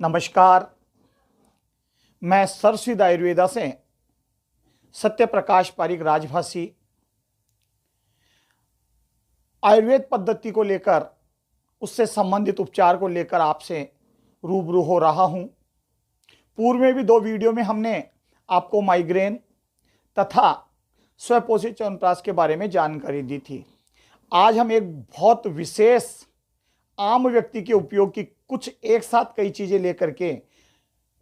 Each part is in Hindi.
नमस्कार। मैं सरसिद्ध आयुर्वेदा से सत्य प्रकाश पारिक राजभाषी आयुर्वेद पद्धति को लेकर उससे संबंधित उपचार को लेकर आपसे रूबरू हो रहा हूं। पूर्व में भी 2 वीडियो में हमने आपको माइग्रेन तथा स्वपोषित च्यवनप्राश के बारे में जानकारी दी थी। आज हम एक बहुत विशेष आम व्यक्ति के उपयोग की कुछ एक साथ कई चीज़ें लेकर के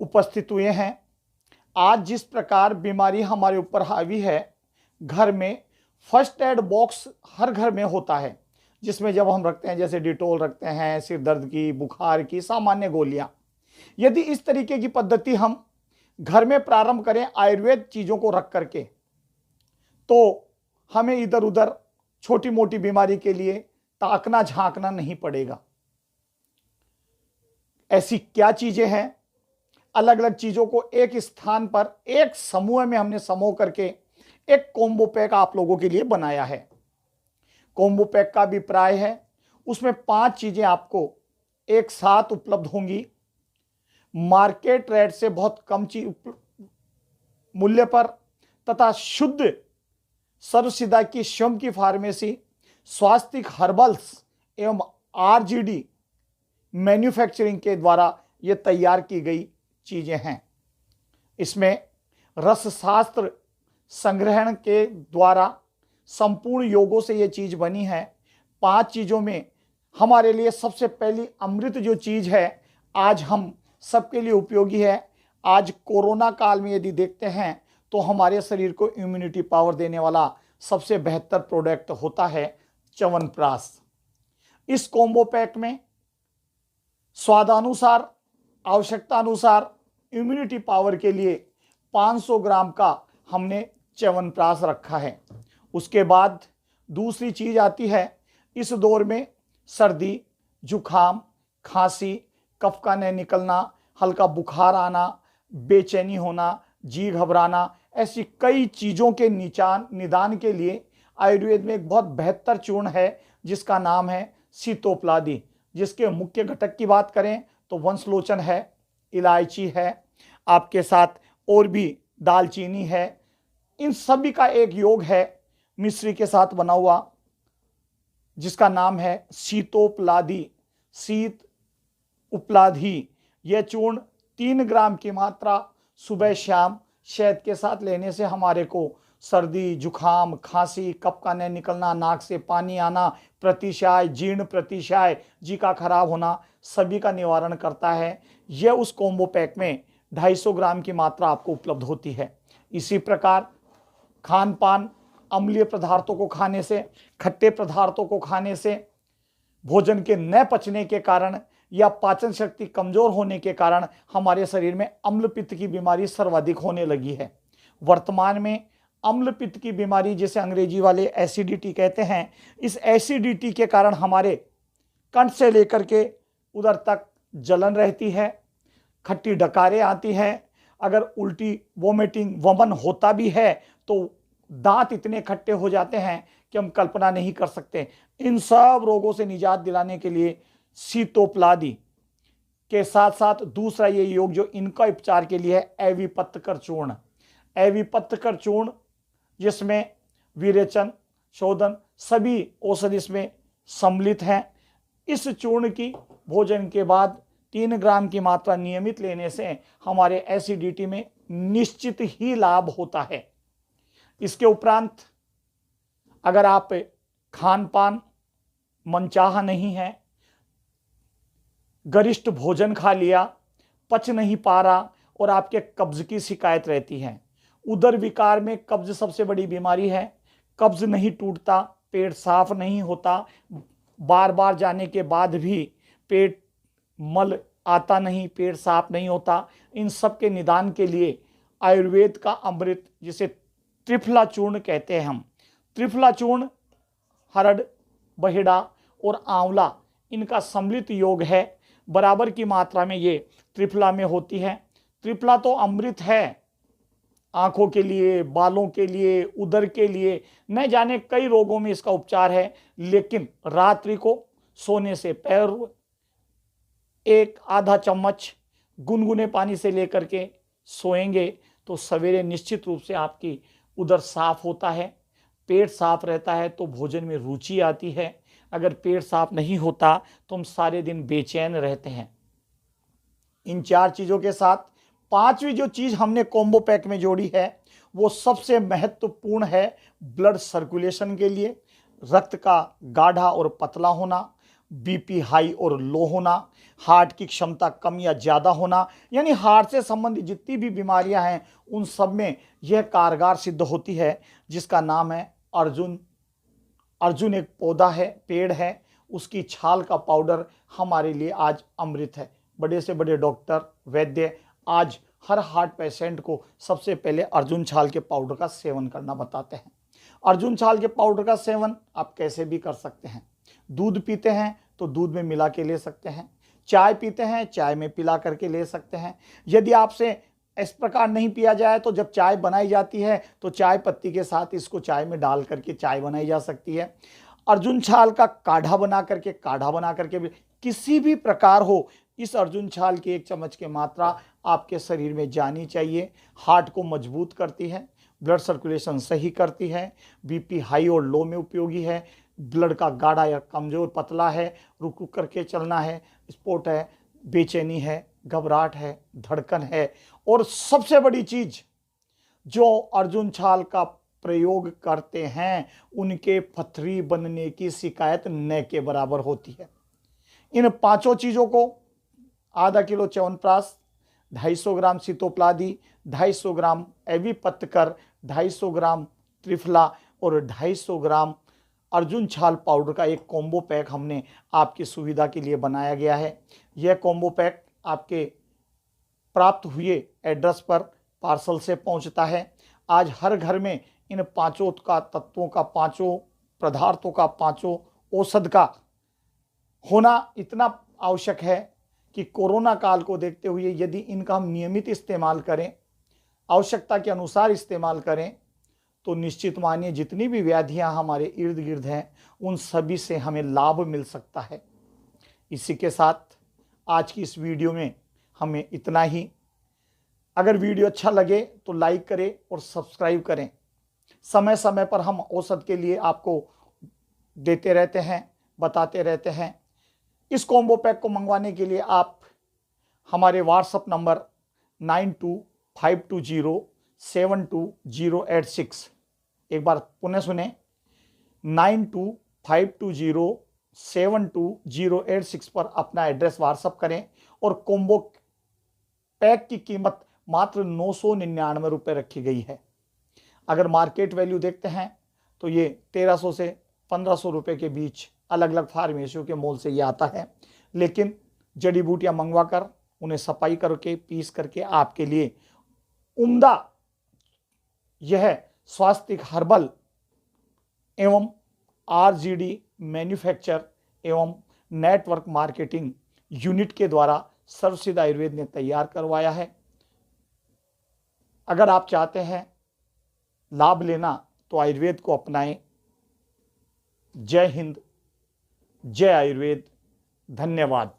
उपस्थित हुए हैं। आज जिस प्रकार बीमारी हमारे ऊपर हावी है, घर में फर्स्ट एड बॉक्स हर घर में होता है, जिसमें जब हम रखते हैं जैसे डिटोल रखते हैं, सिर दर्द की, बुखार की सामान्य गोलियां। यदि इस तरीके की पद्धति हम घर में प्रारंभ करें आयुर्वेद चीज़ों को रख करके, तो हमें इधर उधर छोटी मोटी बीमारी के लिए ताकना झांकना नहीं पड़ेगा। ऐसी क्या चीजें हैं? अलग अलग चीजों को एक स्थान पर एक समूह में हमने समूह करके एक कॉम्बो पैक आप लोगों के लिए बनाया है। कॉम्बो पैक का अभिप्राय है उसमें 5 चीजें आपको एक साथ उपलब्ध होंगी, मार्केट रेट से बहुत कम मूल्य पर तथा शुद्ध सर्वसिद्धा की स्वयं की फार्मेसी स्वास्तिक हर्बल्स एवं आरजीडी मैन्युफैक्चरिंग के द्वारा ये तैयार की गई चीजें हैं। इसमें रस शास्त्र संग्रहण के द्वारा संपूर्ण योगों से ये चीज बनी है। 5 चीजों में हमारे लिए सबसे पहली अमृत जो चीज है, आज हम सबके लिए उपयोगी है। आज कोरोना काल में यदि देखते हैं तो हमारे शरीर को इम्यूनिटी पावर देने वाला सबसे बेहतर प्रोडक्ट होता है च्यवनप्राश। इस कॉम्बो पैक में स्वादानुसार, आवश्यकता अनुसार इम्यूनिटी पावर के लिए 500 ग्राम का हमने च्यवनप्राश रखा है। उसके बाद दूसरी चीज आती है, इस दौर में सर्दी, जुखाम, खांसी, कफ का न निकलना, हल्का बुखार आना, बेचैनी होना, जी घबराना, ऐसी कई चीज़ों के निदान के लिए आयुर्वेद में एक बहुत बेहतर चूर्ण है जिसका नाम है सीतोपलादी। जिसके मुख्य घटक की बात करें तो वंशलोचन है, इलायची है, आपके साथ और भी दालचीनी है। इन सभी का एक योग है मिश्री के साथ बना हुआ, जिसका नाम है सीतोपलादी, शीत उपलाधी। यह चूर्ण 3 ग्राम की मात्रा सुबह शाम शहद के साथ लेने से हमारे को सर्दी, जुखाम, खांसी, कफ का न निकलना, नाक से पानी आना, प्रतिशाय, जीर्ण प्रतिशाय, जी का खराब होना, सभी का निवारण करता है। यह उस कॉम्बो पैक में 250 ग्राम की मात्रा आपको उपलब्ध होती है। इसी प्रकार खान पान, अम्लीय पदार्थों को खाने से, खट्टे पदार्थों को खाने से, भोजन के न पचने के कारण या पाचन शक्ति कमजोर होने के कारण हमारे शरीर में अम्ल पित्त की बीमारी सर्वाधिक होने लगी है। वर्तमान में अम्ल पित्त की बीमारी, जिसे अंग्रेजी वाले एसिडिटी कहते हैं, इस एसिडिटी के कारण हमारे कंठ से लेकर के उधर तक जलन रहती है, खट्टी डकारें आती हैं। अगर उल्टी, वोमिटिंग, वमन होता भी है तो दांत इतने खट्टे हो जाते हैं कि हम कल्पना नहीं कर सकते। इन सब रोगों से निजात दिलाने के लिए सीतोपलादी के साथ साथ दूसरा ये योग जो इनका उपचार के लिए है, एवीपत्रकर चूर्ण। एवीपत्रकर चूर्ण जिसमें विरेचन, शोधन, सभी औषधि इसमें सम्मिलित हैं। इस चूर्ण की भोजन के बाद 3 ग्राम की मात्रा नियमित लेने से हमारे एसिडिटी में निश्चित ही लाभ होता है। इसके उपरांत अगर आप खान पान मनचाहा नहीं है, गरिष्ठ भोजन खा लिया, पच नहीं पा रहा और आपके कब्ज की शिकायत रहती है, उदर विकार में कब्ज सबसे बड़ी बीमारी है। कब्ज नहीं टूटता, पेट साफ नहीं होता, बार बार जाने के बाद भी पेट मल आता नहीं, पेट साफ नहीं होता। इन सब के निदान के लिए आयुर्वेद का अमृत, जिसे त्रिफला चूर्ण कहते हैं हम, त्रिफला चूर्ण हरड़, बहेड़ा और आंवला, इनका सम्मिलित योग है। बराबर की मात्रा में ये त्रिफला में होती है। त्रिफला तो अमृत है, आंखों के लिए, बालों के लिए, उदर के लिए, न जाने कई रोगों में इसका उपचार है। लेकिन रात्रि को सोने से पहले 1 आधा चम्मच गुनगुने पानी से लेकर के सोएंगे तो सवेरे निश्चित रूप से आपकी उदर साफ होता है, पेट साफ रहता है तो भोजन में रुचि आती है। अगर पेट साफ नहीं होता तो हम सारे दिन बेचैन रहते हैं। इन 4 चीज़ों के साथ 5वीं जो चीज़ हमने कॉम्बो पैक में जोड़ी है वो सबसे महत्वपूर्ण है ब्लड सर्कुलेशन के लिए। रक्त का गाढ़ा और पतला होना, बीपी हाई और लो होना, हार्ट की क्षमता कम या ज़्यादा होना, यानी हार्ट से संबंधित जितनी भी बीमारियां हैं उन सब में यह कारगर सिद्ध होती है, जिसका नाम है अर्जुन। अर्जुन एक पौधा है, पेड़ है, उसकी छाल का पाउडर हमारे लिए आज अमृत है। बड़े से बड़े डॉक्टर, वैद्य आज हर हार्ट पेशेंट को सबसे पहले अर्जुन छाल के पाउडर का सेवन करना बताते हैं। अर्जुन छाल के पाउडर का सेवन आप कैसे भी कर सकते हैं। दूध पीते हैं तो दूध में मिला के ले सकते हैं, चाय पीते हैं चाय में पिला करके ले सकते हैं। यदि आपसे इस प्रकार नहीं पिया जाए तो जब चाय बनाई जाती है तो चाय पत्ती के साथ इसको चाय में डाल करके चाय बनाई जा सकती है। अर्जुन छाल का काढ़ा बना करके भी किसी भी प्रकार हो, इस अर्जुन छाल की 1 चम्मच की मात्रा आपके शरीर में जानी चाहिए। हार्ट को मजबूत करती है, ब्लड सर्कुलेशन सही करती है, बीपी हाई और लो में उपयोगी है, ब्लड का गाढ़ा या कमजोर पतला है, रुक रुक करके चलना है, स्पॉट है, बेचैनी है, घबराहट है, धड़कन है, और सबसे बड़ी चीज जो अर्जुन छाल का प्रयोग करते हैं उनके पथरी बनने की शिकायत न के बराबर होती है। इन 5 चीजों को आधा किलो च्यवनप्राश, 250 ग्राम सीतोपलादी, 250 ग्राम एवी पत्तकर, 250 ग्राम त्रिफला और 250 ग्राम अर्जुन छाल पाउडर का एक कॉम्बो पैक हमने आपकी सुविधा के लिए बनाया गया है। यह कॉम्बो पैक आपके प्राप्त हुए एड्रेस पर पार्सल से पहुंचता है। आज हर घर में इन 5 का तत्वों का, 5 पदार्थों का, 5 औषध का होना इतना आवश्यक है कि कोरोना काल को देखते हुए यदि इनका हम नियमित इस्तेमाल करें, आवश्यकता के अनुसार इस्तेमाल करें, तो निश्चित मानिए जितनी भी व्याधियां हमारे इर्द गिर्द हैं उन सभी से हमें लाभ मिल सकता है। इसी के साथ आज की इस वीडियो में हमें इतना ही। अगर वीडियो अच्छा लगे तो लाइक करें और सब्सक्राइब करें। समय समय पर हम औषध के लिए आपको देते रहते हैं, बताते रहते हैं। इस कॉम्बो पैक को मंगवाने के लिए आप हमारे व्हाट्सएप नंबर 9252072086, एक बार पुनः सुने, 9252072086 पर अपना एड्रेस व्हाट्सएप करें और कॉम्बो पैक की कीमत मात्र 999 रुपये रखी गई है। अगर मार्केट वैल्यू देखते हैं तो ये 1300 से 1500 रुपये के बीच अलग अलग फार्मेसियों के मोल से ये आता है, लेकिन जड़ी बूटियां मंगवा कर उन्हें सफाई करके पीस करके आपके लिए उम्दा यह स्वास्थ्य हर्बल एवं RGD मैन्युफैक्चर एवं नेटवर्क मार्केटिंग यूनिट के द्वारा सर्वसिद्ध आयुर्वेद ने तैयार करवाया है। अगर आप चाहते हैं लाभ लेना तो आयुर्वेद को अपनाएं। जय हिंद, जय आयुर्वेद, धन्यवाद।